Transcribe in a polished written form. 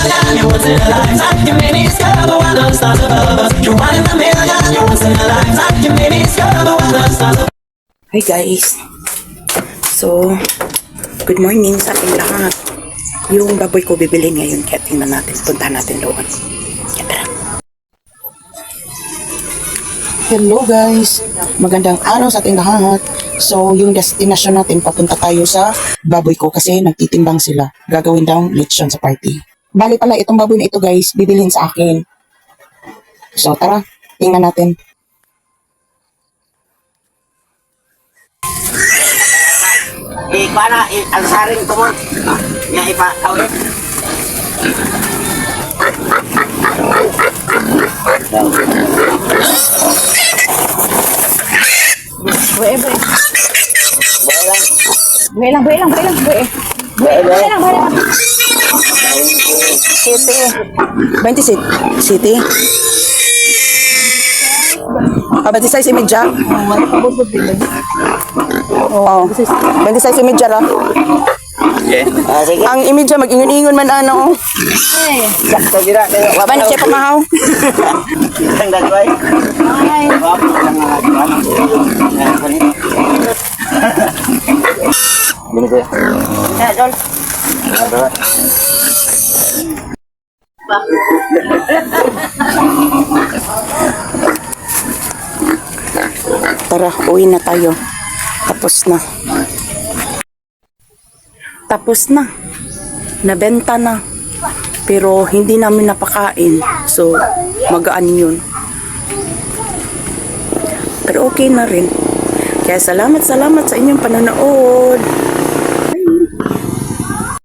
million, you're once in a lifetime. You made me discover why the stars above us. You're one in a million, you're once in a lifetime. You made me discover why the stars above us. Hi guys. So, good morning sa ating lahat. Yung baboy ko bibilhin ngayon, kaya tingnan natin, punta natin doon. Kaya tara. Hello guys, magandang araw sa ating lahat. So, yung destination natin, papunta tayo sa baboy ko kasi nagtitimbang sila. Gagawin daw lechon sa party. Bali pala, itong baboy na ito guys, bibilhin sa akin. So, tara, tingnan natin. Para alsarin ko mo. Ya ipa awit. Bue. City. 26 City. 26 imidya. Oo. 26 imidya ra. Okay. Sige. Ang imidya mag-ingon-ingon man ano. Sakto dira. Waban siya pamahaw. Ang dagway. Ay. Bili ko. Ya, Dol. Tara, uwi na tayo. Tapos na. Tapos na. Nabenta na. Pero hindi namin napakain. So, magaan yun. Pero okay na rin. Kaya salamat sa inyong panonood.